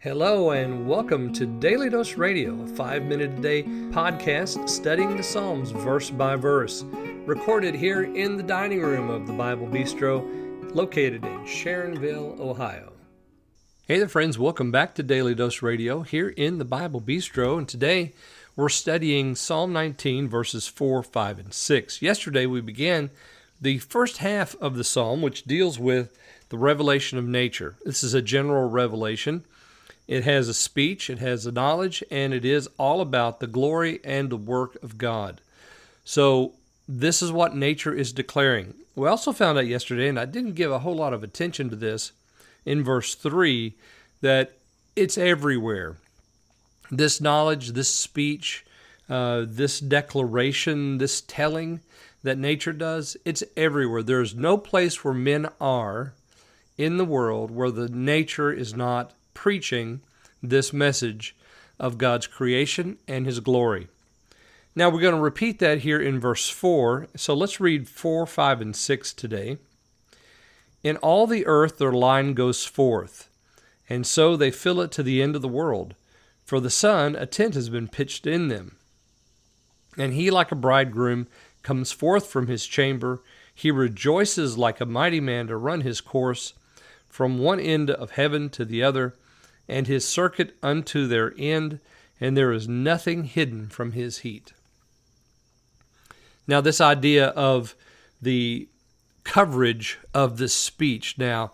Hello and welcome to Daily Dose Radio, a 5-minute-a-day podcast studying the Psalms verse by verse, recorded here in the dining room of the Bible Bistro, located in Sharonville, Ohio. Hey there friends, welcome back to Daily Dose Radio here in the Bible Bistro, and today we're studying Psalm 19 verses 4, 5, and 6. Yesterday we began the first half of the psalm, which deals with the revelation of nature. This is a general revelation. It has a speech, it has a knowledge, and it is all about the glory and the work of God. So this is what nature is declaring. We also found out yesterday, and I didn't give a whole lot of attention to this, in verse 3, that it's everywhere. This knowledge, this speech, this declaration, this telling that nature does, it's everywhere. There's no place where men are in the world where the nature is not preaching this message of God's creation and His glory. Now we're going to repeat that here in verse 4. So let's read 4, 5, and 6 today. In all the earth their line goes forth, and so they fill it to the end of the world. For the sun, a tent has been pitched in them. And he, like a bridegroom, comes forth from his chamber. He rejoices like a mighty man to run his course from one end of heaven to the other, and his circuit unto their end, and there is nothing hidden from his heat. Now, this idea of the coverage of this speech now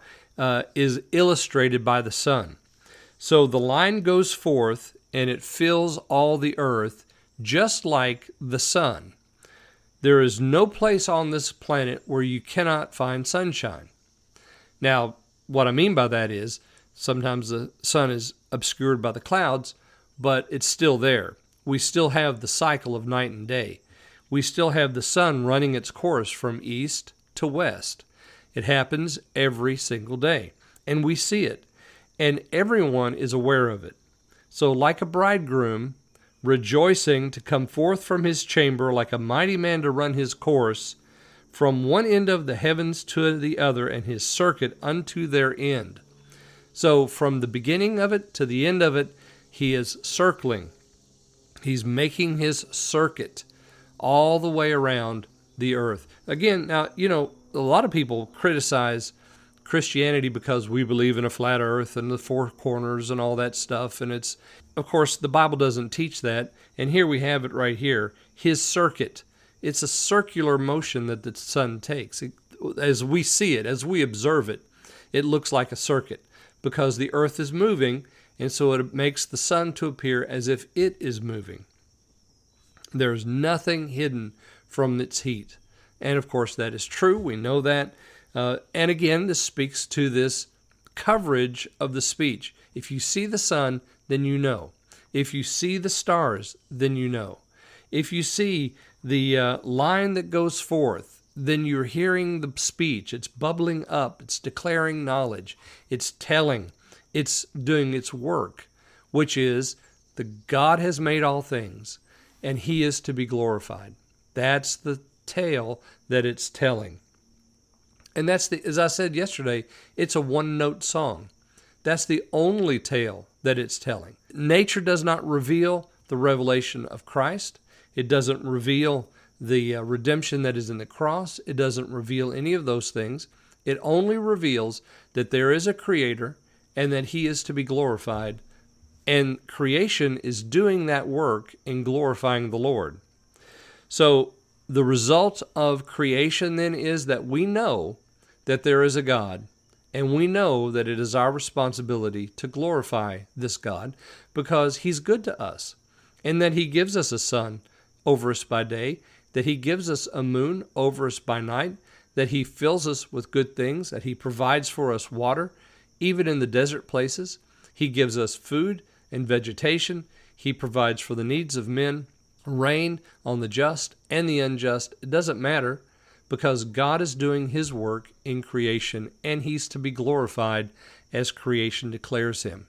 is illustrated by the sun. So the line goes forth, and it fills all the earth, just like the sun. There is no place on this planet where you cannot find sunshine. Now, what I mean by that is, sometimes the sun is obscured by the clouds, but it's still there. We still have the cycle of night and day. We still have the sun running its course from east to west. It happens every single day, and we see it, and everyone is aware of it. So like a bridegroom rejoicing to come forth from his chamber, like a mighty man to run his course, from one end of the heavens to the other, and his circuit unto their end. So from the beginning of it to the end of it, he is circling. He's making his circuit all the way around the earth. Again, now, a lot of people criticize Christianity because we believe in a flat earth and the four corners and all that stuff. And it's, of course, the Bible doesn't teach that. And here we have it right here, his circuit. It's a circular motion that the sun takes. As we see it, as we observe it, it looks like a circuit because the earth is moving, and so it makes the sun to appear as if it is moving. There's nothing hidden from its heat. And of course, that is true. We know that. And again, this speaks to this coverage of the speech. If you see the sun, then you know. If you see the stars, then you know. If you see the line that goes forth, then you're hearing the speech. It's bubbling up. It's declaring knowledge. It's telling. It's doing its work, which is the God has made all things, and He is to be glorified. That's the tale that it's telling. And that's as I said yesterday, it's a one-note song. That's the only tale that it's telling. Nature does not reveal the revelation of Christ. It doesn't reveal the redemption that is in the cross. It doesn't reveal any of those things. It only reveals that there is a Creator and that He is to be glorified. And creation is doing that work in glorifying the Lord. So the result of creation then is that we know that there is a God, and we know that it is our responsibility to glorify this God because He's good to us, and that He gives us a sun over us by day, that He gives us a moon over us by night, that He fills us with good things, that He provides for us water, even in the desert places. He gives us food and vegetation. He provides for the needs of men, rain on the just and the unjust. It doesn't matter because God is doing His work in creation, and He's to be glorified as creation declares Him.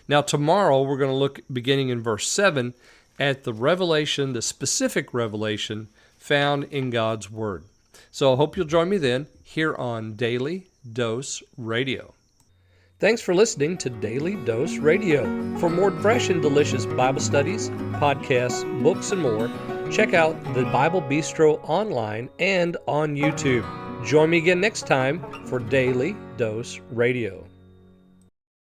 Now tomorrow we're going to look, beginning in verse 7, at the revelation, the specific revelation found in God's Word. So I hope you'll join me then here on Daily Dose Radio. Thanks for listening to Daily Dose Radio. For more fresh and delicious Bible studies, podcasts, books, and more, check out the Bible Bistro online and on YouTube. Join me again next time for Daily Dose Radio.